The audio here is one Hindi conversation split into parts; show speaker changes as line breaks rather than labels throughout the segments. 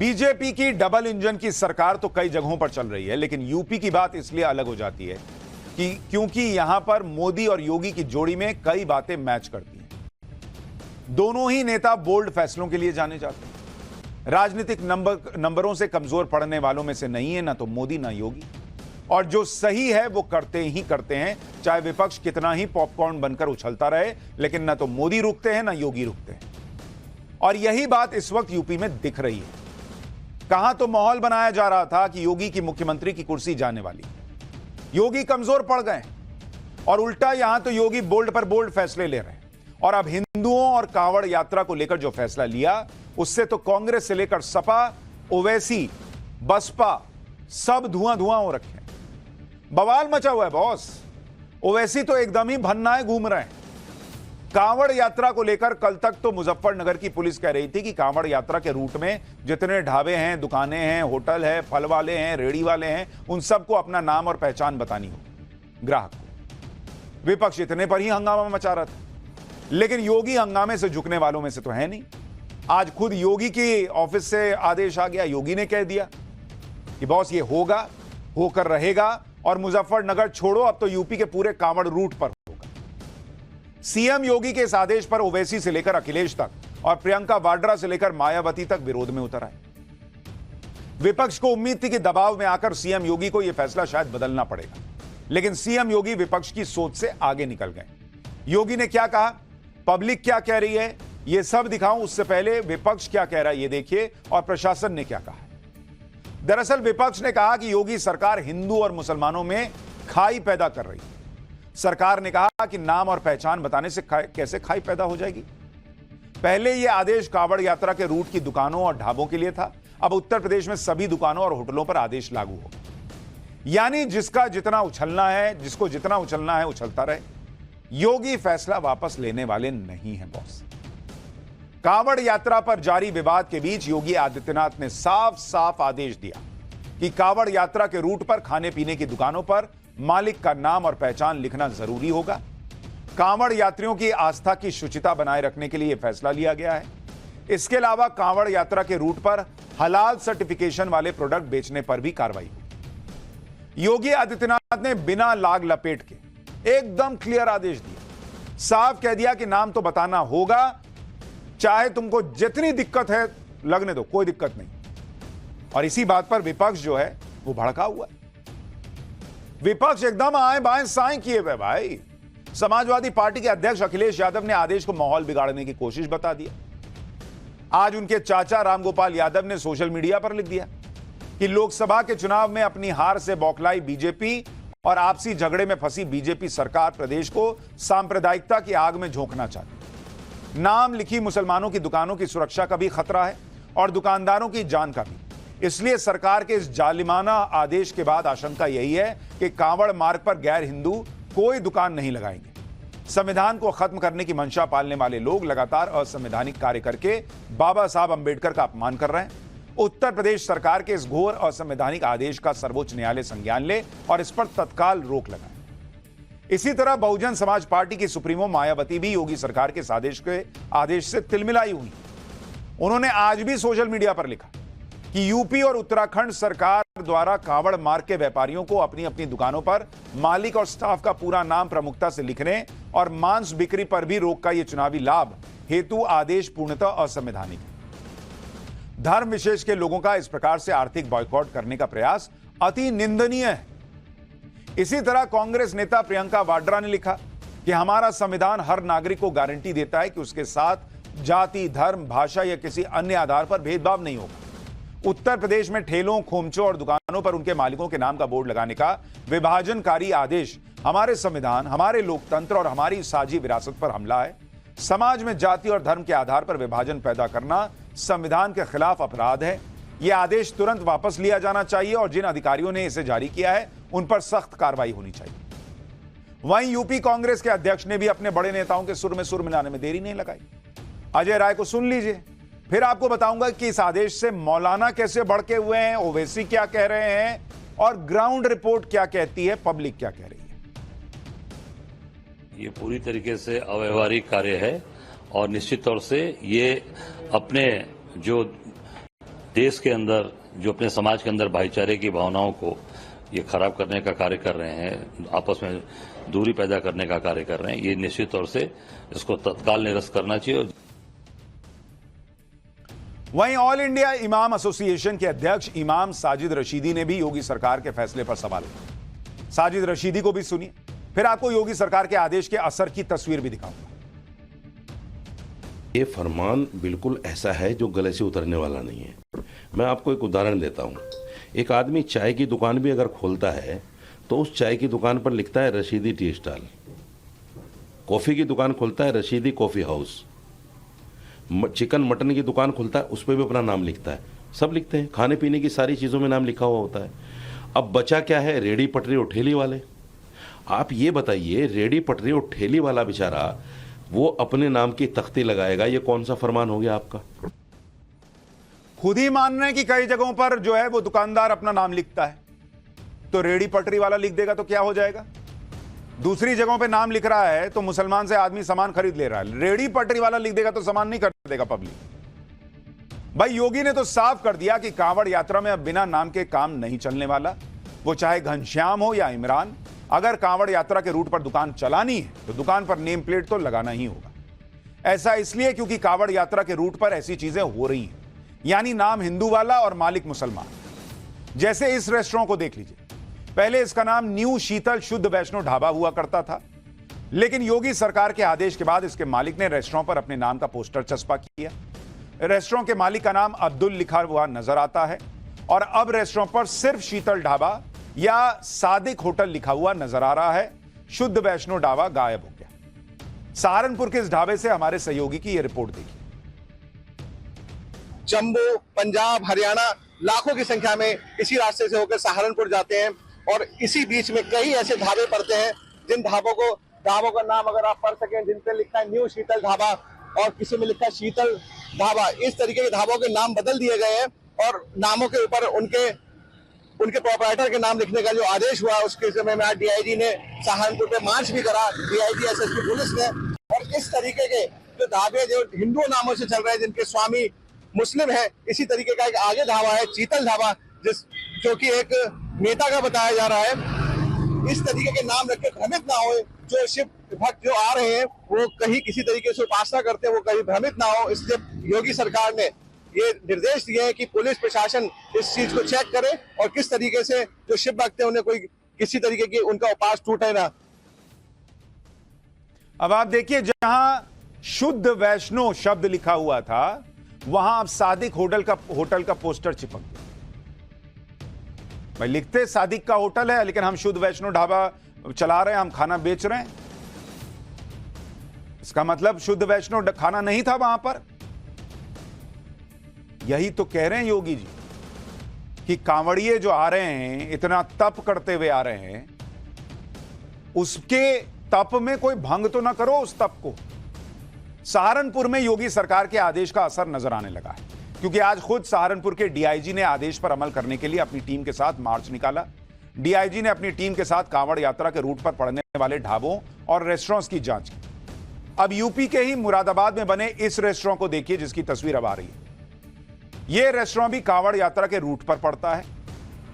बीजेपी की डबल इंजन की सरकार तो कई जगहों पर चल रही है, लेकिन यूपी की बात इसलिए अलग हो जाती है कि क्योंकि यहां पर मोदी और योगी की जोड़ी में कई बातें मैच करती हैं। दोनों ही नेता बोल्ड फैसलों के लिए जाने जाते हैं। राजनीतिक नंबरों से कमजोर पड़ने वालों में से नहीं है ना तो मोदी ना योगी, और जो सही है वो करते ही करते हैं, चाहे विपक्ष कितना ही पॉपकॉर्न बनकर उछलता रहे, लेकिन ना तो मोदी रुकते हैं ना योगी रुकते हैं। और यही बात इस वक्त यूपी में दिख रही है। कहां तो माहौल बनाया जा रहा था कि योगी की मुख्यमंत्री की कुर्सी जाने वाली, योगी कमजोर पड़ गए, और उल्टा यहां तो योगी बोल्ड पर बोल्ड फैसले ले रहे हैं। और अब हिंदुओं और कांवड़ यात्रा को लेकर जो फैसला लिया, उससे तो कांग्रेस से लेकर सपा, ओवैसी, बसपा सब धुआं धुआं हो रखे हैं। बवाल मचा हुआ है बॉस। ओवैसी तो एकदम ही भन्नाए घूम रहे हैं। कांवड़ यात्रा को लेकर कल तक तो मुजफ्फरनगर की पुलिस कह रही थी कि कांवड़ यात्रा के रूट में जितने ढाबे हैं, दुकानें हैं, होटल है, फल वाले हैं, रेड़ी वाले हैं, उन सबको अपना नाम और पहचान बतानी हो ग्राहक को। विपक्ष इतने पर ही हंगामा मचा रहा था, लेकिन योगी हंगामे से झुकने वालों में से तो है नहीं। आज खुद योगी की ऑफिस से आदेश आ गया, योगी ने कह दिया कि बॉस ये होगा, होकर रहेगा, और मुजफ्फरनगर छोड़ो, अब तो यूपी के पूरे कांवड़ रूट पर होगा। सीएम योगी के इस आदेश पर ओवैसी से लेकर अखिलेश तक और प्रियंका वाड्रा से लेकर मायावती तक विरोध में उतर आए। विपक्ष को उम्मीद थी कि दबाव में आकर सीएम योगी को यह फैसला शायद बदलना पड़ेगा, लेकिन सीएम योगी विपक्ष की सोच से आगे निकल गए। योगी ने क्या कहा, पब्लिक क्या कह रही है, यह सब दिखाऊं, उससे पहले विपक्ष क्या कह रहा है ये देखिए, और प्रशासन ने क्या कहा। दरअसल विपक्ष ने कहा कि योगी सरकार हिंदू और मुसलमानों में खाई पैदा कर रही है। सरकार ने कहा कि नाम और पहचान बताने से कैसे खाई पैदा हो जाएगी। पहले यह आदेश कांवड़ यात्रा के रूट की दुकानों और ढाबों के लिए था, अब उत्तर प्रदेश में सभी दुकानों और होटलों पर आदेश लागू होगा। यानी जिसका जितना उछलना है, जिसको जितना उछलना है उछलता रहे। योगी फैसला वापस लेने वाले नहीं है बॉस। कांवड़ यात्रा पर जारी विवाद के बीच योगी आदित्यनाथ ने साफ साफ आदेश दिया कि कांवड़ यात्रा के रूट पर खाने पीने की दुकानों पर मालिक का नाम और पहचान लिखना जरूरी होगा। कांवड़ यात्रियों की आस्था की शुचिता बनाए रखने के लिए यह फैसला लिया गया है। इसके अलावा कांवड़ यात्रा के रूट पर हलाल सर्टिफिकेशन वाले प्रोडक्ट बेचने पर भी कार्रवाई होगी। योगी आदित्यनाथ ने बिना लाग लपेट के एकदम क्लियर आदेश दिया, साफ कह दिया कि नाम तो बताना होगा, चाहे तुमको जितनी दिक्कत है लगने दो, कोई दिक्कत नहीं। और इसी बात पर विपक्ष जो है वो भड़का हुआ है। विपक्ष एकदम आए बाएं साएं किए हुए भाई। समाजवादी पार्टी के अध्यक्ष अखिलेश यादव ने आदेश को माहौल बिगाड़ने की कोशिश बता दिया। आज उनके चाचा रामगोपाल यादव ने सोशल मीडिया पर लिख दिया कि लोकसभा के चुनाव में अपनी हार से बौखलाई बीजेपी और आपसी झगड़े में फंसी बीजेपी सरकार प्रदेश को सांप्रदायिकता की आग में झोंकना चाहती। नाम लिखी मुसलमानों की दुकानों की सुरक्षा का भी खतरा है और दुकानदारों की जान का भी। इसलिए सरकार के इस जालिमाना आदेश के बाद आशंका यही है कि कांवड़ मार्ग पर गैर हिंदू कोई दुकान नहीं लगाएंगे। संविधान को खत्म करने की मंशा पालने वाले लोग लगातार असंवैधानिक कार्य करके बाबा साहब अंबेडकर का अपमान कर रहे हैं। उत्तर प्रदेश सरकार के इस घोर असंवैधानिक आदेश का सर्वोच्च न्यायालय संज्ञान ले और इस पर तत्काल रोक लगाए। इसी तरह बहुजन समाज पार्टी की सुप्रीमो मायावती भी योगी सरकार के आदेश से तिलमिलाई हुई। उन्होंने आज भी सोशल मीडिया पर लिखा कि यूपी और उत्तराखंड सरकार द्वारा कांवड़ मार्ग के व्यापारियों को अपनी अपनी दुकानों पर मालिक और स्टाफ का पूरा नाम प्रमुखता से लिखने और मांस बिक्री पर भी रोक का यह चुनावी लाभ हेतु आदेश पूर्णतः असंवैधानिक है। धर्म विशेष के लोगों का इस प्रकार से आर्थिक बॉयकॉट करने का प्रयास अति निंदनीय है। इसी तरह कांग्रेस नेता प्रियंका वाड्रा ने लिखा कि हमारा संविधान हर नागरिक को गारंटी देता है कि उसके साथ जाति, धर्म, भाषा या किसी अन्य आधार पर भेदभाव नहीं होगा। उत्तर प्रदेश में ठेलों, खोमचों और दुकानों पर उनके मालिकों के नाम का बोर्ड लगाने का विभाजनकारी आदेश हमारे संविधान, हमारे लोकतंत्र और हमारी साझी विरासत पर हमला है। समाज में जाति और धर्म के आधार पर विभाजन पैदा करना संविधान के खिलाफ अपराध है। यह आदेश तुरंत वापस लिया जाना चाहिए और जिन अधिकारियों ने इसे जारी किया है उन पर सख्त कार्रवाई होनी चाहिए। वहीं यूपी कांग्रेस के अध्यक्ष ने भी अपने बड़े नेताओं के सुर में सुर मिलाने में देरी नहीं लगाई। अजय राय को सुन लीजिए, फिर आपको बताऊंगा कि इस आदेश से मौलाना कैसे भड़के हुए हैं, ओवैसी क्या कह रहे हैं और ग्राउंड रिपोर्ट क्या कहती है, पब्लिक क्या कह रही है।
ये पूरी तरीके से अव्यवहारिक कार्य है और निश्चित तौर से ये अपने जो देश के अंदर जो अपने समाज के अंदर भाईचारे की भावनाओं को ये खराब करने का कार्य कर रहे हैं, आपस में दूरी पैदा करने का कार्य कर रहे हैं, ये निश्चित तौर से इसको तत्काल निरस्त करना चाहिए।
वहीं ऑल इंडिया इमाम एसोसिएशन के अध्यक्ष इमाम साजिद रशीदी ने भी योगी सरकार के फैसले पर सवाल उठाए। साजिद रशीदी को भी सुनिए, फिर आपको योगी सरकार के आदेश के असर की तस्वीर भी दिखाऊंगा।
ये फरमान बिल्कुल ऐसा है जो गले से उतरने वाला नहीं है। मैं आपको एक उदाहरण देता हूँ। एक आदमी चाय की दुकान भी अगर खोलता है तो उस चाय की दुकान पर लिखता है रशीदी टी स्टॉल। कॉफ़ी की दुकान खोलता है Rashidi coffee house. Chicken mutton की दुकान खोलता है उस पर भी अपना नाम लिखता है। सब लिखते हैं, खाने पीने की सारी चीज़ों में नाम लिखा हुआ होता है। अब बचा क्या है? रेडी पटरी और ठेली वाले। आप ये बताइए, रेडी पटरी और ठेली वाला बेचारा वो अपने नाम की तख्ती लगाएगा, ये कौन सा फरमान हो गया आपका?
खुद ही मान रहे हैं कि कई जगहों पर जो है वो दुकानदार अपना नाम लिखता है, तो रेडी पटरी वाला लिख देगा तो क्या हो जाएगा? दूसरी जगहों पे नाम लिख रहा है तो मुसलमान से आदमी सामान खरीद ले रहा है, रेडी पटरी वाला लिख देगा तो सामान नहीं खरीद देगा पब्लिक। भाई योगी ने तो साफ कर दिया कि कांवड़ यात्रा में अब बिना नाम के काम नहीं चलने वाला, वो चाहे घनश्याम हो या इमरान। अगर कांवड़ यात्रा के रूट पर दुकान चलानी है तो दुकान पर नेम प्लेट तो लगाना ही होगा। ऐसा इसलिए क्योंकि कांवड़ यात्रा के रूट पर ऐसी चीजें हो रही हैं, यानी नाम हिंदू वाला और मालिक मुसलमान। जैसे इस रेस्टोरेंट को देख लीजिए, पहले इसका नाम न्यू शीतल शुद्ध वैष्णो ढाबा हुआ करता था, लेकिन योगी सरकार के आदेश के बाद इसके मालिक ने रेस्टोरेंट पर अपने नाम का पोस्टर चस्पा किया। रेस्टोरेंट के मालिक का नाम अब्दुल लिखा हुआ नजर आता है और अब रेस्टोरेंट पर सिर्फ शीतल ढाबा या सादिक होटल लिखा हुआ नजर आ रहा है। शुद्ध वैष्णो ढाबा गायब हो गया। सहारनपुर के इस ढाबे से हमारे सहयोगी की यह रिपोर्ट देखिए।
जम्मू, पंजाब, हरियाणा लाखों की संख्या में इसी रास्ते से होकर सहारनपुर जाते हैं और इसी बीच में कई ऐसे ढाबे पड़ते हैं जिन ढाबों का नाम अगर आप पढ़ सकें, जिन पे लिखा है न्यू शीतल ढाबा और किसी में लिखा है शीतल ढाबा। इस तरीके के ढाबों के नाम बदल दिए गए हैं और नामों के ऊपर उनके प्रोपराइटर के नाम लिखने का जो आदेश हुआ, उसके समय में आज डीआईजी ने सहारनपुर पे मार्च भी करा, डीआईजी एसएसपी पुलिस ने। और इस तरीके के जो ढाबे जो हिंदू नामों से चल रहे हैं, जिनके स्वामी मुस्लिम है, इसी तरीके का एक आगे ढाबा है शीतल ढाबा, जो कि एक नेता का बताया जा रहा है। इस तरीके के नाम रख के भ्रमित ना हो, जो शिव भक्त जो आ रहे हैं वो कहीं किसी तरीके से उपासना करते हैं, वो कहीं भ्रमित ना हो। इसलिए योगी सरकार ने ये निर्देश दिए हैं कि पुलिस प्रशासन इस चीज को चेक करे और किस तरीके से जो शिव भक्त है उन्हें कोई किसी तरीके की उनका उपास टूटे ना।
अब आप देखिए, जहां शुद्ध वैष्णो शब्द लिखा हुआ था वहां अब सादिक होटल का पोस्टर चिपक गया। भाई लिखते सादिक का होटल है, लेकिन हम शुद्ध वैष्णो ढाबा चला रहे हैं, हम खाना बेच रहे हैं। इसका मतलब शुद्ध वैष्णो खाना नहीं था वहां पर। यही तो कह रहे हैं योगी जी कि कांवड़िए जो आ रहे हैं, इतना तप करते हुए आ रहे हैं, उसके तप में कोई भंग तो ना करो उस तप को। सहारनपुर में योगी सरकार के आदेश का असर नजर आने लगा है, क्योंकि आज खुद सहारनपुर के डीआईजी ने आदेश पर अमल करने के लिए अपनी टीम के साथ मार्च निकाला। डीआईजी ने अपनी टीम के साथ कांवड़ यात्रा के रूट पर पड़ने वाले ढाबों और रेस्टोरेंट्स की जांच की। अब यूपी के ही मुरादाबाद में बने इस रेस्टोरेंट को देखिए, जिसकी तस्वीर अब आ रही है। यह रेस्टोरेंट भी कांवड़ यात्रा के रूट पर पड़ता है।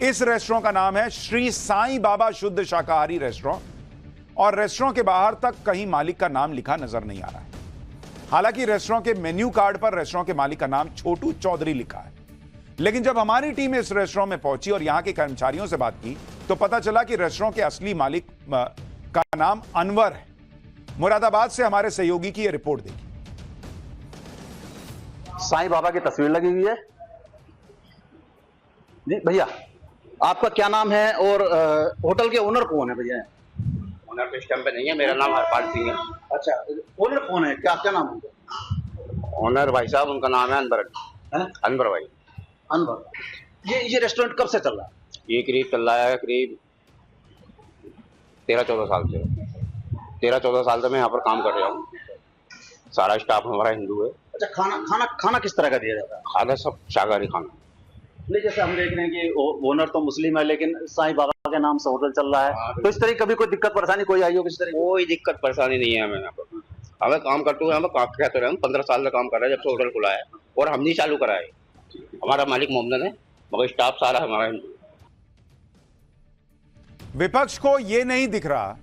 इस रेस्टोरेंट का नाम है श्री साईं बाबा शुद्ध शाकाहारी रेस्टोरेंट और रेस्टोरेंट के बाहर तक कहीं मालिक का नाम लिखा नजर नहीं आ रहा है। हालांकि रेस्टोरेंट के मेन्यू कार्ड पर रेस्टोरेंट के मालिक का नाम छोटू चौधरी लिखा है, लेकिन जब हमारी टीम इस रेस्टोरेंट में पहुंची और यहां के कर्मचारियों से बात की तो पता चला कि रेस्टोरेंट के असली मालिक का नाम अनवर है। मुरादाबाद से हमारे सहयोगी की यह रिपोर्ट देखिए।
साईं बाबा की तस्वीर लगी हुई है। जी भैया, आपका क्या नाम है और होटल के ओनर कौन है भैया?
ओनर तो इस टाइम पे नहीं है, मेरा नाम हरपाल सिंह है।
अच्छा, ओनर कौन है? क्या नाम है
ओनर? भाई साहब उनका नाम है अनवर। अनवर भाई।
अनवर। ये रेस्टोरेंट कब से चल रहा है?
ये करीब चल रहा है करीब 13-14 साल से। 13-14 साल से मैं यहाँ पर काम कर रहा हूँ। सारा स्टाफ हमारा हिंदू है।
अच्छा, खाना किस तरह का दिया जाता है?
खाना सब शाकाहारी खाना।
नहीं, जैसे हम देख रहे हैं कि ओनर तो मुस्लिम है, लेकिन साईं बाबा के नाम से होटल चल रहा है, तो इस तरह कभी कोई दिक्कत परेशानी कोई आई हो किस तरह?
कोई दिक्कत परेशानी नहीं है हमें यहाँ पर। हमें काम करते हुए हमें कहते रहे, हम 15 साल से काम कर रहे हैं जब से होटल खुला है, और हम नहीं चालू कराए। हमारा मालिक मोहम्मद है, मगर स्टाफ सारा हमारा हिंदू है।
विपक्ष को यह नहीं दिख रहा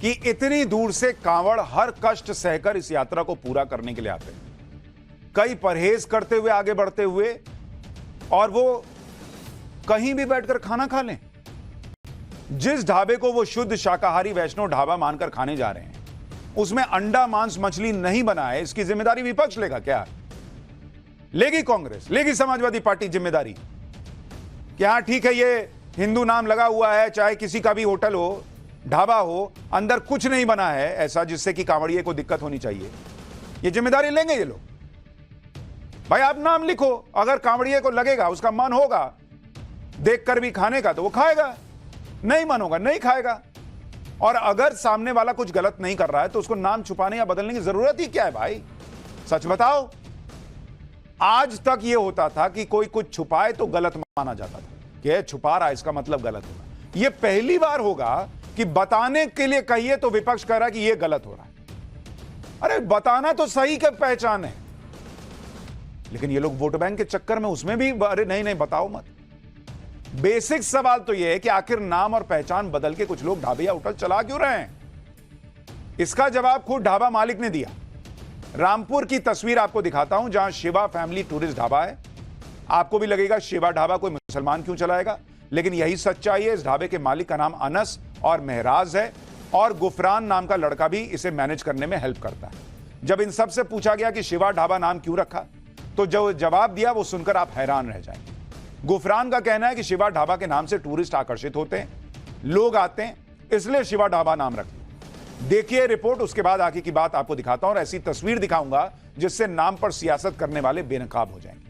कि इतनी दूर से कांवड़ हर कष्ट सहकर इस यात्रा को पूरा करने के लिए आते हैं, कई परहेज करते हुए आगे बढ़ते हुए, और वो कहीं भी बैठकर खाना खा लें। जिस ढाबे को वो शुद्ध शाकाहारी वैष्णव ढाबा मानकर खाने जा रहे हैं, उसमें अंडा मांस मछली नहीं बना है, इसकी जिम्मेदारी विपक्ष लेगा क्या? लेगी कांग्रेस, लेगी समाजवादी पार्टी जिम्मेदारी कि हां ठीक है, ये हिंदू नाम लगा हुआ है, चाहे किसी का भी होटल हो, ढाबा हो, अंदर कुछ नहीं बना है ऐसा जिससे कि कांवड़िए को दिक्कत होनी चाहिए। ये जिम्मेदारी लेंगे ये लोग। भाई आप नाम लिखो, अगर कांवड़िए को लगेगा, उसका मन होगा देखकर भी खाने का, तो वो खाएगा, नहीं मन होगा नहीं खाएगा। और अगर सामने वाला कुछ गलत नहीं कर रहा है तो उसको नाम छुपाने या बदलने की जरूरत ही क्या है भाई? सच बताओ, आज तक यह होता था कि कोई कुछ छुपाए तो गलत माना जाता था कि छुपा रहा है, इसका मतलब गलत होगा। यह पहली बार होगा कि बताने के लिए कहिए तो विपक्ष कह रहा है कि यह गलत हो रहा है। अरे बताना तो सही का पहचान है, लेकिन ये लोग वोट बैंक के चक्कर में उसमें भी अरे नहीं नहीं बताओ मत। बेसिक सवाल तो यह है कि आखिर नाम और पहचान बदल के कुछ लोग ढाबे या होटल चला क्यों रहे हैं? इसका जवाब खुद ढाबा मालिक ने दिया। रामपुर की तस्वीर आपको दिखाता हूं, जहां शिवा फैमिली टूरिस्ट ढाबा है। आपको भी लगेगा शिवा ढाबा कोई मुसलमान क्यों चलाएगा, लेकिन यही सच्चाई है। इस ढाबे के मालिक का नाम अनस और महराज है, और गुफरान नाम का लड़का भी इसे मैनेज करने में हेल्प करता है। जब इन सबसे पूछा गया कि शिवा ढाबा नाम क्यों रखा, तो जो जवाब दिया वो सुनकर आप हैरान रह जाएंगे। गुफरान का कहना है कि शिवा ढाबा के नाम से टूरिस्ट आकर्षित होते हैं, लोग आते हैं, इसलिए शिवा ढाबा नाम रख लिया। देखिए रिपोर्ट, उसके बाद आगे की बात आपको दिखाता हूं और ऐसी तस्वीर दिखाऊंगा जिससे नाम पर सियासत करने वाले बेनकाब हो जाएंगे।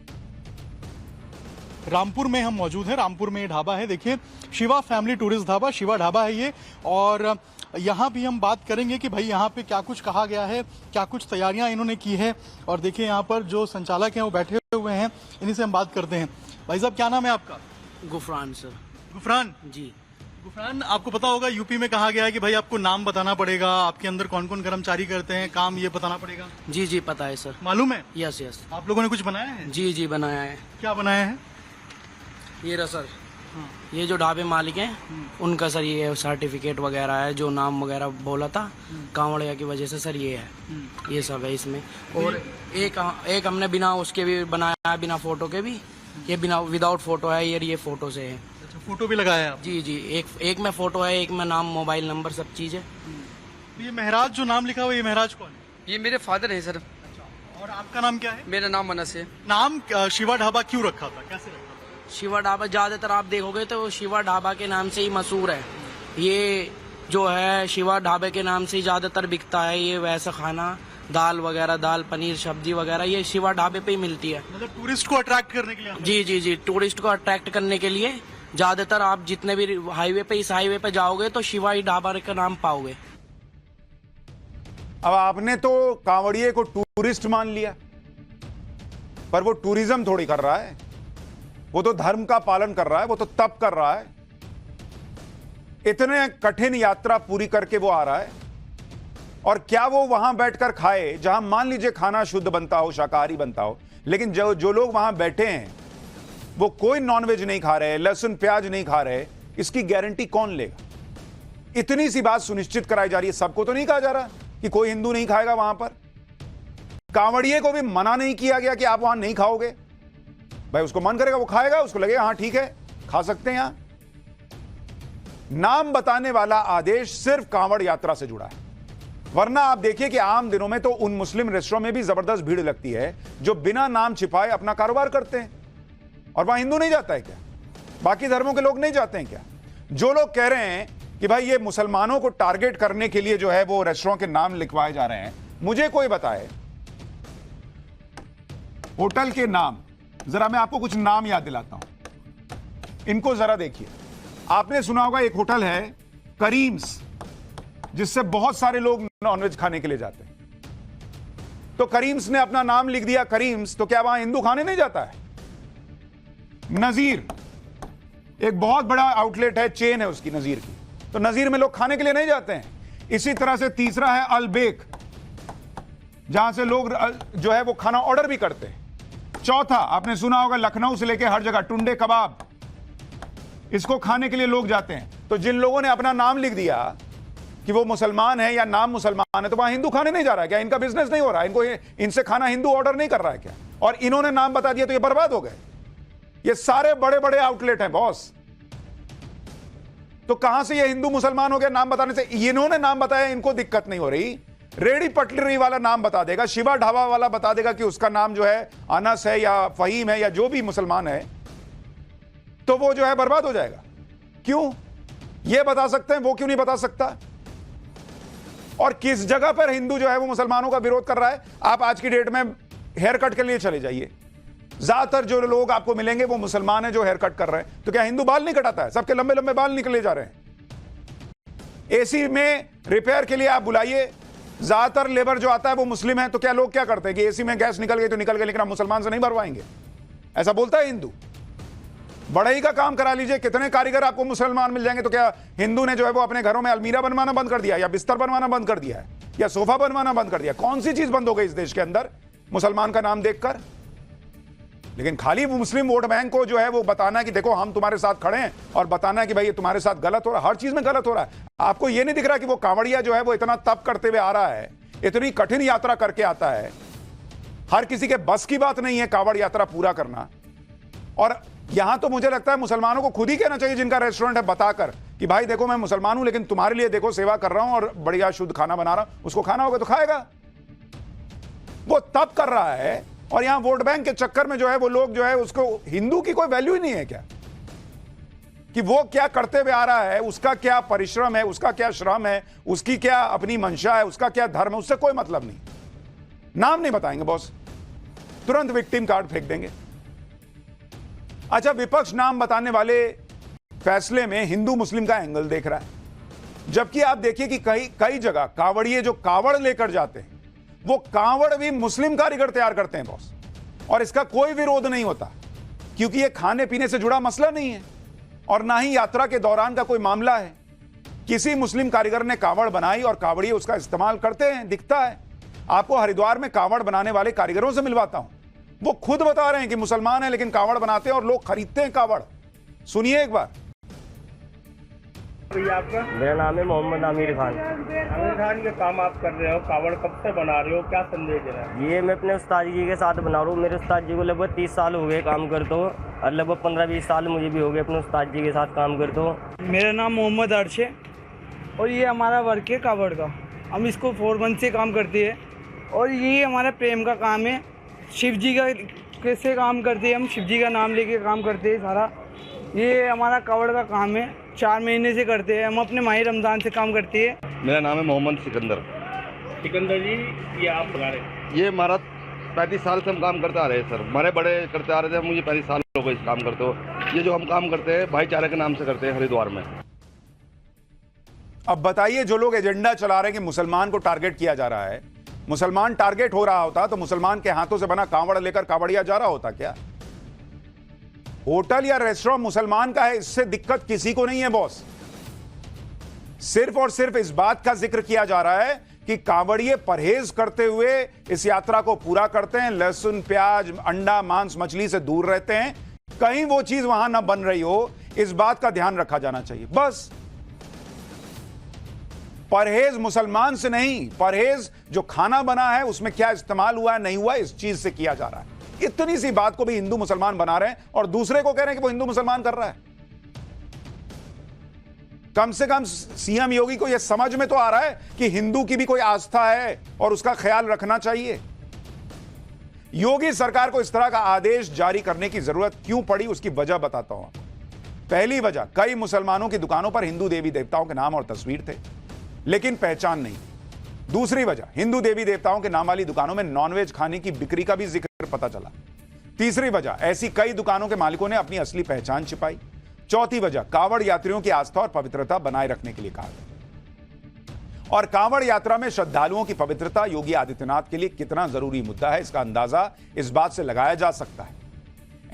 रामपुर में हम मौजूद हैं। रामपुर में ये ढाबा है, देखिए शिवा फैमिली टूरिस्ट ढाबा, शिवा ढाबा है ये। और यहाँ भी हम बात करेंगे कि भाई यहाँ पे क्या कुछ कहा गया है, क्या कुछ तैयारियां इन्होंने की है। और देखिए यहाँ पर जो संचालक हैं वो बैठे हुए हैं, इन्हीं से हम बात करते हैं। भाई साहब क्या नाम है आपका?
गुफरान सर।
गुफरान
जी।
गुफरान, आपको पता होगा यूपी में कहा गया है कि भाई आपको नाम बताना पड़ेगा, आपके अंदर कौन कौन कर्मचारी करते हैं काम, ये बताना पड़ेगा।
जी जी पता है सर।
मालूम है?
Yes yes.
आप लोगों ने कुछ बनाया है?
जी जी बनाया है।
क्या बनाया है?
ये रहा सर, ये जो ढाबे मालिक हैं उनका सर ये सर्टिफिकेट वगैरह है, जो नाम वगैरह बोला था कांवड़िया की वजह से सर ये है, ये सब है इसमें। और एक हमने बिना उसके भी बनाया है, बिना फोटो के भी। ये बिना विदाउट फोटो है, ये फोटो से है।
अच्छा, फोटो भी लगाया है आप?
जी जी, एक में फोटो है, एक में नाम, मोबाइल नंबर, सब चीज है।
ये महराज जो नाम लिखा हुआ, ये महराज कौन है?
ये मेरे फादर हैं सर।
और आपका नाम क्या है?
मेरा नाम अनस है।
नाम शिवा ढाबा क्यों रखा था, कैसे रखा था?
शिवा ढाबा ज्यादातर आप देखोगे तो शिवा ढाबा के नाम से ही मशहूर है। ये जो है शिवा ढाबे के नाम से ही ज्यादातर बिकता है। ये वैसा खाना, दाल वगैरह, दाल पनीर सब्जी वगैरह, ये शिवा ढाबे पे ही मिलती है।
मतलब टूरिस्ट को अट्रैक्ट करने के लिए?
जी जी जी, टूरिस्ट को अट्रैक्ट करने के लिए ज्यादातर आप जितने भी हाईवे पे, इस हाईवे पे जाओगे तो शिवा ही ढाबा का नाम पाओगे।
अब आपने तो कांवड़िए को टूरिस्ट मान लिया, पर वो टूरिज्म थोड़ी कर रहा है, वो तो धर्म का पालन कर रहा है, वो तो तप कर रहा है। इतने कठिन यात्रा पूरी करके वो आ रहा है, और क्या वो वहां बैठकर खाए जहां मान लीजिए खाना शुद्ध बनता हो, शाकाहारी बनता हो, लेकिन जो लोग वहां बैठे हैं वो कोई नॉनवेज नहीं खा रहे, लहसुन प्याज नहीं खा रहे, इसकी गारंटी कौन लेगा? इतनी सी बात सुनिश्चित कराई जा रही है। सबको तो नहीं कहा जा रहा कि कोई हिंदू नहीं खाएगा वहां पर। कांवड़िए को भी मना नहीं किया गया कि आप वहां नहीं खाओगे। भाई उसको मन करेगा वो खाएगा, उसको लगेगा हाँ ठीक है खा सकते हैं। यहां नाम बताने वाला आदेश सिर्फ कांवड़ यात्रा से जुड़ा है, वरना आप देखिए कि आम दिनों में तो उन मुस्लिम रेस्टोरेंट में भी जबरदस्त भीड़ लगती है जो बिना नाम छिपाए अपना कारोबार करते हैं। और वहां हिंदू नहीं जाता है क्या? बाकी धर्मों के लोग नहीं जाते हैं क्या? जो लोग कह रहे हैं कि भाई ये मुसलमानों को टारगेट करने के लिए जो है वो रेस्टोरेंट के नाम लिखवाए जा रहे हैं, मुझे कोई बताए होटल के नाम। जरा मैं आपको कुछ नाम याद दिलाता हूं, इनको जरा देखिए। आपने सुना होगा एक होटल है करीम्स, जिससे बहुत सारे लोग नॉनवेज खाने के लिए जाते हैं। तो करीम्स ने अपना नाम लिख दिया करीम्स, तो क्या वहां हिंदू खाने नहीं जाता है? नजीर एक बहुत बड़ा आउटलेट है, चेन है उसकी, नजीर की, तो नजीर में लोग खाने के लिए नहीं जाते हैं। इसी तरह से तीसरा है अलबेक, जहां से लोग जो है वो खाना ऑर्डर भी करते हैं। चौथा, आपने सुना होगा लखनऊ से लेकर हर जगह टुंडे कबाब, इसको खाने के लिए लोग जाते हैं। तो जिन लोगों ने अपना नाम लिख दिया कि वो मुसलमान है या नाम मुसलमान है, तो वहां हिंदू खाने नहीं जा रहा है क्या? इनका बिजनेस नहीं हो रहा है? इनको इनसे खाना हिंदू ऑर्डर नहीं कर रहा है क्या? और इन्होंने नाम बता दिया तो ये बर्बाद हो गए। ये सारे बड़े बड़े आउटलेट हैं बॉस। तो कहां से ये हिंदू मुसलमान हो गया नाम बताने से? इन्होंने नाम बताया, इनको दिक्कत नहीं हो रही। रेडी पटलरी वाला नाम बता देगा, शिवा ढाबा वाला बता देगा कि उसका नाम जो है अनस है या फहीम है या जो भी मुसलमान है, तो वो जो है बर्बाद हो जाएगा। क्यों? ये बता सकते हैं, वो क्यों नहीं बता सकता? और किस जगह पर हिंदू जो है वो मुसलमानों का विरोध कर रहा है? आप आज की डेट में हेयर कट के लिए चले जाइए, ज्यादातर जो लोग आपको मिलेंगे वो मुसलमान हैं जो हेयर कट कर रहे हैं। तो क्या हिंदू बाल नहीं कटाता है? सबके लंबे लंबे बाल निकले जा रहे हैं। एसी में रिपेयर के लिए आप बुलाइए, ज्यादातर लेबर जो आता है वो मुस्लिम है। तो क्या लोग क्या करते हैं कि एसी में गैस निकल गई तो निकल गई, लेकिन आप मुसलमान से नहीं भरवाएंगे? ऐसा बोलता है हिंदू। बढ़ई का काम करा लीजिए, कितने कारीगर आपको मुसलमान मिल जाएंगे। तो क्या हिंदू ने जो है वो अपने घरों में अलमीरा बनवाना बंद कर दिया, या बिस्तर बनवाना बंद कर दिया है, या सोफा बनवाना बंद कर दिया? कौन सी चीज बंद हो गई इस देश के अंदर मुसलमान का नाम देखकर? लेकिन खाली मुस्लिम वोट बैंक को जो है वो बताना है कि देखो हम तुम्हारे साथ खड़े हैं, और बताना है कि भाई ये तुम्हारे साथ गलत हो रहा है, हर चीज में गलत हो रहा है। आपको ये नहीं दिख रहा कि वो कांवड़िया जो है वो इतना तप करते हुए आ रहा है, इतनी कठिन यात्रा करके आता है। हर किसी के बस की बात नहीं है कांवड़ यात्रा पूरा करना। और यहां तो मुझे लगता है मुसलमानों को खुद ही कहना चाहिए, जिनका रेस्टोरेंट है, बताकर कि भाई देखो मैं मुसलमान हूं, लेकिन तुम्हारे लिए देखो सेवा कर रहा हूं और बढ़िया शुद्ध खाना बना रहा हूं। उसको खाना होगा तो खाएगा। वो तप कर रहा है, और यहां वोट बैंक के चक्कर में जो है वो लोग जो है उसको, हिंदू की कोई वैल्यू ही नहीं है क्या? कि वो क्या करते हुए आ रहा है, उसका क्या परिश्रम है, उसका क्या श्रम है, उसकी क्या अपनी मंशा है, उसका क्या धर्म है, उससे कोई मतलब नहीं। नाम नहीं बताएंगे बॉस, तुरंत विक्टिम कार्ड फेंक देंगे। अच्छा, विपक्ष नाम बताने वाले फैसले में हिंदू मुस्लिम का एंगल देख रहा है, जबकि आप देखिए कि कई जगह कांवड़िए जो कांवड़ लेकर जाते हैं वो कांवड़ भी मुस्लिम कारीगर तैयार करते हैं बॉस, और इसका कोई विरोध नहीं होता, क्योंकि ये खाने पीने से जुड़ा मसला नहीं है और ना ही यात्रा के दौरान का कोई मामला है। किसी मुस्लिम कारीगर ने कांवड़ बनाई और कांवड़िए उसका इस्तेमाल करते हैं, दिखता है। आपको हरिद्वार में कांवड़ बनाने वाले कारीगरों से मिलवाता हूं, वो खुद बता रहे हैं कि मुसलमान हैं लेकिन कांवड़ बनाते हैं और लोग खरीदते हैं कांवड़। सुनिए एक बार।
आपका?
मेरा नाम है मोहम्मद आमिर खान।
आमिर खान, ये काम आप कर रहे हो, कावड़ कब से बना रहे हो, क्या संदेश दे रहा है?
ये मैं अपने उस्ताद जी के साथ बना रहा हूँ। मेरे उस्ताद जी को लगभग 30 साल हो गए काम करते हो, और लगभग 15-20 साल मुझे भी हो गए अपने उस्ताद जी के साथ काम करते हो।
मेरा नाम मोहम्मद अर्श है, और ये हमारा वर्क है कावड़ का। हम इसको 4 मंथ से काम करते हैं, और ये हमारा प्रेम का काम है। शिव जी का कैसे काम करते हैं, हम शिव जी का नाम लेके काम करते हैं सारा। ये हमारा कावड़ का काम है, 4 महीने से करते हैं हम, अपने माही रमज़ान से काम करते हैं।
मेरा नाम है मोहम्मद सिकंदर।
सिकंदर जी, ये आप बता रहे?
ये हमारा 35 साल से हम काम करते आ रहे हैं सर, हमारे बड़े करते आ रहे थे, मुझे 35 साल हो गए इस काम करते हो। ये जो हम काम करते हैं भाईचारे के नाम से करते हैं हरिद्वार में।
अब बताइए, जो लोग एजेंडा चला रहे हैं कि मुसलमान को टारगेट किया जा रहा है, मुसलमान टारगेट हो रहा होता तो मुसलमान के हाथों से बना कांवड़ लेकर कांवड़िया जा रहा होता क्या? होटल या रेस्टोरेंट मुसलमान का है, इससे दिक्कत किसी को नहीं है बॉस। सिर्फ और सिर्फ इस बात का जिक्र किया जा रहा है कि कांवड़िए परहेज करते हुए इस यात्रा को पूरा करते हैं, लहसुन प्याज अंडा मांस मछली से दूर रहते हैं, कहीं वो चीज वहां ना बन रही हो, इस बात का ध्यान रखा जाना चाहिए बस। परहेज मुसलमान से नहीं, परहेज जो खाना बना है उसमें क्या इस्तेमाल हुआ है नहीं हुआ, इस चीज से किया जा रहा है। इतनी सी बात को भी हिंदू मुसलमान बना रहे हैं और दूसरे को कह रहे हैं कि वो हिंदू मुसलमान कर रहा है। कम से कम सीएम योगी को यह समझ में तो आ रहा है कि हिंदू की भी कोई आस्था है और उसका ख्याल रखना चाहिए। योगी सरकार को इस तरह का आदेश जारी करने की जरूरत क्यों पड़ी, उसकी वजह बताता हूं। पहली वजह, कई मुसलमानों की दुकानों पर हिंदू देवी देवताओं के नाम और तस्वीर थे लेकिन पहचान नहीं। दूसरी वजह, हिंदू देवी देवताओं के नाम वाली दुकानों में नॉनवेज खाने की बिक्री का भी जिक्र पता चला। तीसरी वजह, ऐसी कई दुकानों के मालिकों ने अपनी असली पहचान छिपाई। चौथी वजह, कांवड़ यात्रियों की आस्था और पवित्रता बनाए रखने के लिए कहा गया। और कांवड़ यात्रा में श्रद्धालुओं की पवित्रता योगी आदित्यनाथ के लिए कितना जरूरी मुद्दा है, इसका अंदाजा इस बात से लगाया जा सकता है।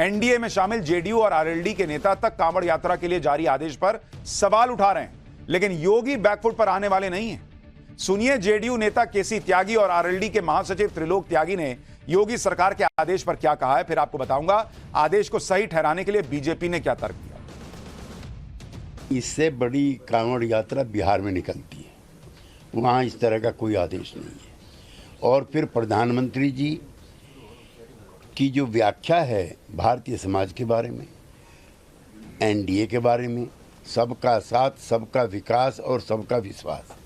एनडीए में शामिल जेडीयू और आरएलडी के नेता तक कांवड़ यात्रा के लिए जारी आदेश पर सवाल उठा रहे हैं, लेकिन योगी बैकफुट पर आने वाले नहीं हैं। सुनिए जेडीयू नेता केसी त्यागी और आरएलडी के महासचिव त्रिलोक त्यागी ने योगी सरकार के आदेश पर क्या कहा है, फिर आपको बताऊंगा आदेश को सही ठहराने के लिए बीजेपी ने क्या तर्क दिया।
इससे बड़ी कांवड़ यात्रा बिहार में निकलती है, वहाँ इस तरह का कोई आदेश नहीं है। और फिर प्रधानमंत्री जी की जो व्याख्या है भारतीय समाज के बारे में, एनडीए के बारे में, सबका साथ, सबका विकास और सबका विश्वास,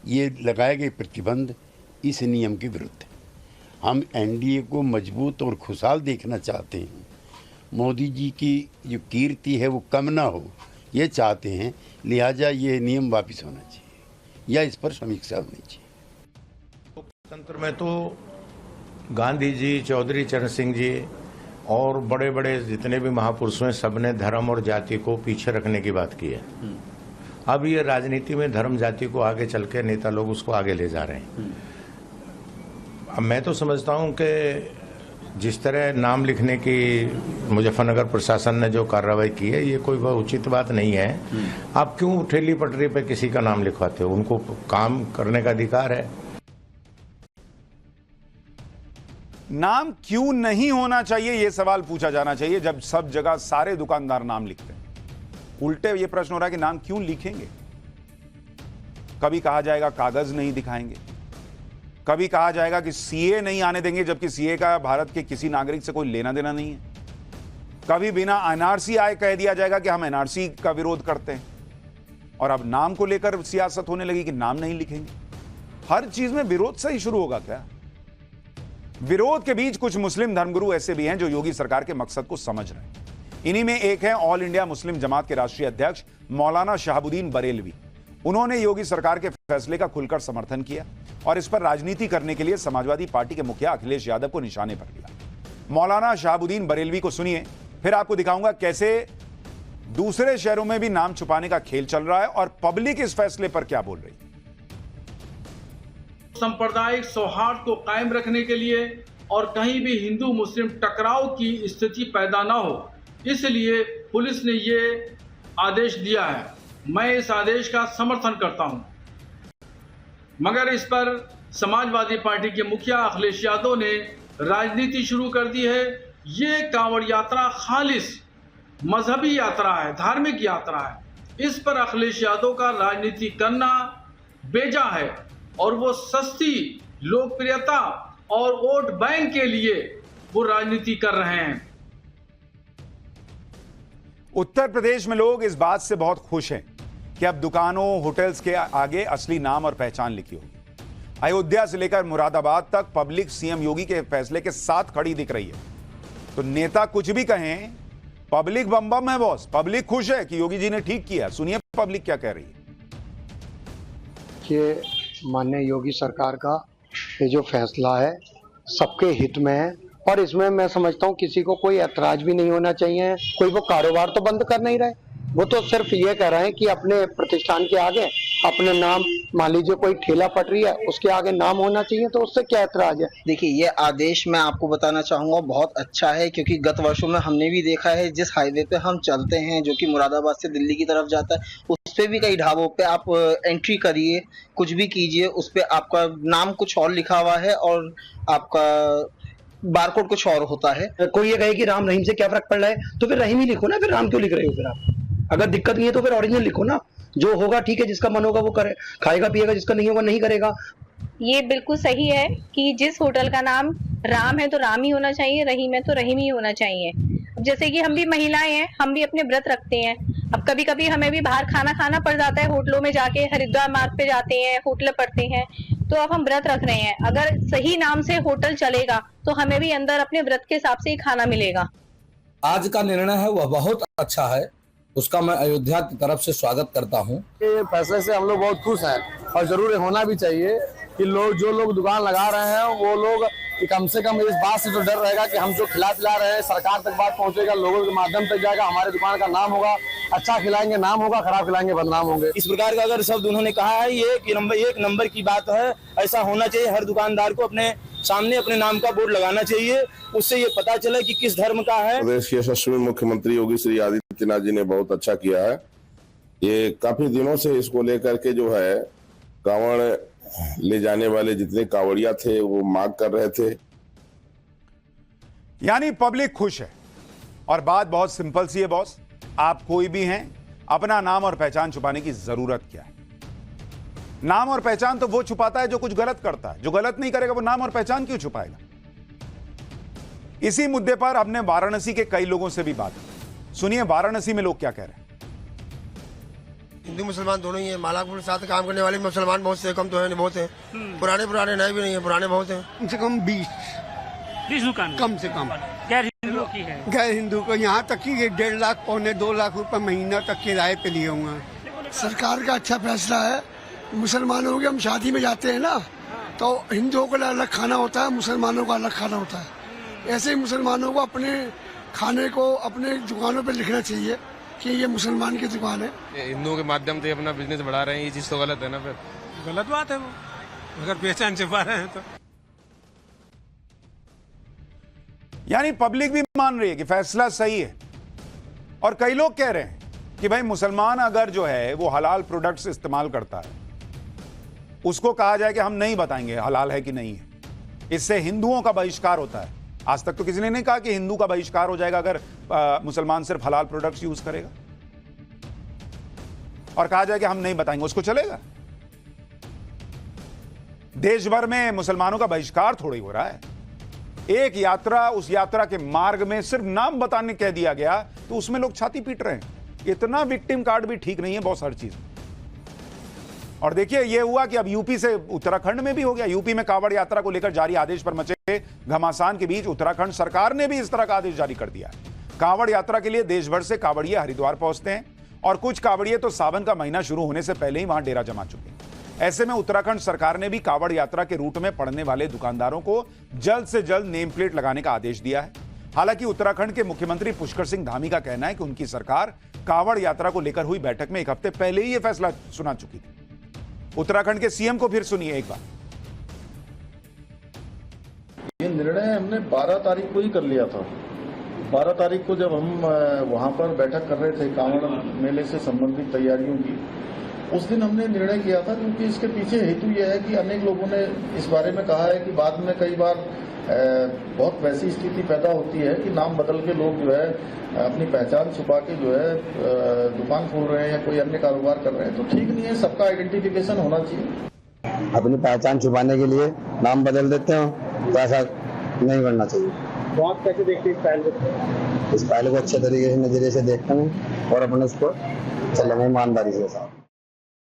ये लगाए गए प्रतिबंध इस नियम के विरुद्ध है। हम एनडीए को मजबूत और खुशहाल देखना चाहते हैं। मोदी जी की जो कीर्ति है वो कम ना हो, ये चाहते हैं, लिहाजा ये नियम वापस होना चाहिए या इस पर समीक्षा होनी चाहिए।
लोकतंत्र में तो गांधी जी, चौधरी चरण सिंह जी और बड़े बड़े जितने भी महापुरुष हैं, सबने धर्म और जाति को पीछे रखने की बात की है। अब ये राजनीति में धर्म जाति को आगे चल के नेता लोग उसको आगे ले जा रहे हैं। अब मैं तो समझता हूं कि जिस तरह नाम लिखने की मुजफ्फरनगर प्रशासन ने जो कार्रवाई की है, ये कोई बहुत उचित बात नहीं है। आप क्यों ठेली पटरी पे किसी का नाम लिखवाते हो? उनको काम करने का अधिकार है।
नाम क्यों नहीं होना चाहिए, यह सवाल पूछा जाना चाहिए जब सब जगह सारे दुकानदार नाम लिखते हैं। उल्टे ये प्रश्न हो रहा है कि नाम क्यों लिखेंगे। कभी कहा जाएगा कागज नहीं दिखाएंगे, कभी कहा जाएगा कि सीए नहीं आने देंगे, जबकि सीए का भारत के किसी नागरिक से कोई लेना देना नहीं है। कभी बिना एनआरसी आए कह दिया जाएगा कि हम एनआरसी का विरोध करते हैं। और अब नाम को लेकर सियासत होने लगी कि नाम नहीं लिखेंगे। हर चीज में विरोध से ही शुरू होगा क्या? विरोध के बीच कुछ मुस्लिम धर्मगुरु ऐसे भी हैं जो योगी सरकार के मकसद को समझ रहे हैं। इन्हीं में एक है ऑल इंडिया मुस्लिम जमात के राष्ट्रीय अध्यक्ष मौलाना शहाबुद्दीन बरेलवी। उन्होंने योगी सरकार के फैसले का खुलकर समर्थन किया और इस पर राजनीति करने के लिए समाजवादी पार्टी के मुखिया अखिलेश यादव को निशाने पर लिया। मौलाना शहाबुद्दीन बरेलवी को सुनिए, फिर आपको दिखाऊंगा कैसे दूसरे शहरों में भी नाम छुपाने का खेल चल रहा है और पब्लिक इस फैसले पर क्या बोल रही है।
सांप्रदायिक सौहार्द को कायम रखने के लिए और कहीं भी हिंदू मुस्लिम टकराव की स्थिति पैदा ना हो, इसलिए पुलिस ने ये आदेश दिया है। मैं इस आदेश का समर्थन करता हूं, मगर इस पर समाजवादी पार्टी के मुखिया अखिलेश यादव ने राजनीति शुरू कर दी है। ये कांवड़ यात्रा खालिस मजहबी यात्रा है, धार्मिक यात्रा है। इस पर अखिलेश यादव का राजनीति करना बेजा है और वो सस्ती लोकप्रियता और वोट बैंक के लिए वो राजनीति कर रहे हैं।
उत्तर प्रदेश में लोग इस बात से बहुत खुश हैं कि अब दुकानों, होटल्स के आगे असली नाम और पहचान लिखी होगी। अयोध्या से लेकर मुरादाबाद तक पब्लिक सीएम योगी के फैसले के साथ खड़ी दिख रही है। तो नेता कुछ भी कहें, पब्लिक बम बम है बॉस। पब्लिक खुश है कि योगी जी ने ठीक किया। सुनिए पब्लिक क्या कह रही है।
कि माननीय योगी सरकार का ये जो फैसला है सबके हित में है और इसमें मैं समझता हूँ किसी को कोई ऐतराज भी नहीं होना चाहिए। कोई वो कारोबार तो बंद कर नहीं रहे, वो तो सिर्फ ये कह रहे हैं कि अपने प्रतिष्ठान के आगे अपने नाम, मान लीजिए कोई ठेला पटरी है उसके आगे नाम होना चाहिए, तो उससे क्या ऐतराज है।
देखिए, ये आदेश मैं आपको बताना चाहूंगा बहुत अच्छा है, क्योंकि गत वर्षों में हमने भी देखा है जिस हाईवे पे हम चलते हैं जो कि मुरादाबाद से दिल्ली की तरफ जाता है, उस पे भी कई ढाबों पे आप एंट्री करिए, कुछ भी कीजिए, उस पे आपका नाम कुछ और लिखा हुआ है और आपका बारकोड कुछ और होता है।
कोई ये कहे कि राम रहीम से क्या फर्क पड़ रहा है, तो फिर रहीम ही लिखो ना, फिर राम क्यों लिख रहे हो? फिर आप अगर दिक्कत नहीं है तो फिर ओरिजिनल लिखो ना। जो होगा ठीक है, जिसका मन होगा वो करे, खाएगा पिएगा, जिसका नहीं होगा नहीं करेगा।
ये बिल्कुल सही है कि जिस होटल का नाम राम है तो राम ही होना चाहिए, रहीम है तो रहीम ही होना चाहिए। जैसे कि हम भी महिलाएं हैं, हम भी अपने व्रत रखते हैं। अब कभी कभी हमें भी बाहर खाना पड़ जाता है, होटलों में जाके हरिद्वार मार्ग पे जाते हैं, होटल पड़ते हैं, तो अब हम व्रत रख रहे हैं। अगर सही नाम से होटल चलेगा तो हमें भी अंदर अपने व्रत के हिसाब से ही खाना मिलेगा।
आज का निर्णय है वह बहुत अच्छा है, उसका मैं अयोध्या की तरफ से स्वागत करता हूँ।
ये फैसले से हम लोग बहुत खुश हैं और जरूर होना भी चाहिए कि जो लोग दुकान लगा रहे हैं वो लोग कि कम से कम इस बात से तो डर रहेगा कि हम जो खिला रहे हैं सरकार तक बात पहुंचेगा, लोगों के माध्यम तक जाएगा, हमारे दुकान का नाम होगा, अच्छा खिलाएंगे नाम होगा, खराब खिलाएंगे बदनाम होंगे।
इस प्रकार का अगर शब्द उन्होंने कहा है, ये एक नंबर की बात है। ऐसा होना चाहिए, हर दुकानदार को अपने सामने अपने नाम का बोर्ड लगाना चाहिए, उससे ये पता चले कि किस धर्म का है।
प्रदेश के यशस्वी मुख्यमंत्री योगी श्री आदित्यनाथ जी ने बहुत अच्छा किया है। ये काफी दिनों से इसको लेकर के जो है कांवड़ ले जाने वाले जितने कांवड़िया थे वो मांग कर रहे थे
यानी पब्लिक खुश है और बात बहुत सिंपल सी है बॉस, आप कोई भी हैं, अपना नाम और पहचान छुपाने की जरूरत क्या है? नाम और पहचान तो वो छुपाता है जो कुछ गलत करता है, जो गलत नहीं करेगा वो नाम और पहचान क्यों छुपाएगा? इसी मुद्दे पर हमने वाराणसी के कई लोगों से भी बात की। सुनिए वाराणसी में लोग क्या कह रहे हैं।
हिंदू मुसलमान दोनों ही है। मालापुर साथ काम करने वाले मुसलमान बहुत से, कम तो है, बहुत है। पुराने नए भी नहीं है, पुराने बहुत हैं।
कम से कम 20 दुकान, कम से कम
गैर हिंदू की है।
गैर हिंदू को यहाँ तक कि 1.5 लाख पौने 2 लाख रुपए महीना तक किराए पे लिए हुए हैं।
सरकार का अच्छा फैसला है। मुसलमानों के हम शादी में जाते हैं ना, तो हिंदुओं का अलग खाना होता है, मुसलमानों का अलग खाना होता है। ऐसे ही मुसलमानों को अपने खाने को अपने दुकानों पे लिखना चाहिए कि ये मुसलमान की दुकान है।
हिंदुओं के माध्यम से अपना बिजनेस बढ़ा रहे हैं, ये चीज तो गलत है ना। फिर
गलत बात है वो, अगर पहचान छुपा रहे हैं तो।
यानी पब्लिक भी मान रही है कि फैसला सही है और कई लोग कह रहे हैं कि भाई मुसलमान अगर जो है वो हलाल प्रोडक्ट्स इस्तेमाल करता है, उसको कहा जाए कि हम नहीं बताएंगे हलाल है कि नहीं है, इससे हिंदुओं का बहिष्कार होता है। आज तक तो किसी ने नहीं कहा कि हिंदू का बहिष्कार हो जाएगा अगर मुसलमान सिर्फ हलाल प्रोडक्ट्स यूज करेगा और कहा जाए कि हम नहीं बताएंगे, उसको चलेगा? देश भर में मुसलमानों का बहिष्कार थोड़ी हो रहा है। एक यात्रा, उस यात्रा के मार्ग में सिर्फ नाम बताने कह दिया गया तो उसमें लोग छाती पीट रहे हैं। इतना विक्टिम कार्ड भी ठीक नहीं है बहुत हर चीज। और देखिए ये हुआ कि अब यूपी से उत्तराखंड में भी हो गया। यूपी में कांवड़ यात्रा को लेकर जारी आदेश पर मचे घमासान के बीच उत्तराखंड सरकार ने भी इस तरह का आदेश जारी कर दिया है। कांवड़ यात्रा के लिए देश भर से कांवड़िए हरिद्वार पहुंचते हैं और कुछ कांवड़िए तो सावन का महीना शुरू होने से पहले ही वहां डेरा जमा चुके हैं। ऐसे में उत्तराखंड सरकार ने भी कांवड़ यात्रा के रूट में पड़ने वाले दुकानदारों को जल्द से जल्द नेम प्लेट लगाने का आदेश दिया है। हालांकि उत्तराखंड के मुख्यमंत्री पुष्कर सिंह धामी का कहना है कि उनकी सरकार कांवड़ यात्रा को लेकर हुई बैठक में 1 हफ्ते पहले ही यह फैसला सुना चुकी थी। उत्तराखंड के सीएम को फिर सुनिए एक बार।
ये निर्णय हमने 12 तारीख को ही कर लिया था। 12 तारीख को जब हम वहां पर बैठक कर रहे थे कांवड़ मेले से संबंधित तैयारियों की, उस दिन हमने निर्णय किया था, क्योंकि इसके पीछे हेतु यह है कि अनेक लोगों ने इस बारे में कहा है कि बाद में कई बार बहुत वैसी स्थिति पैदा होती है कि नाम बदल के लोग जो है अपनी पहचान छुपा के जो है दुकान खोल रहे हैं या कोई अन्य कारोबार कर रहे हैं, तो ठीक नहीं है। सबका आइडेंटिफिकेशन होना चाहिए।
अपनी पहचान छुपाने के लिए नाम बदल देते हो तो ऐसा नहीं करना चाहिए।
तो आप कैसे देखते हैं इस पहल को?
इस पहल को अच्छे तरीके से नजरिए से देखते हैं और अपने उसको चलेंगे ईमानदारी के साथ।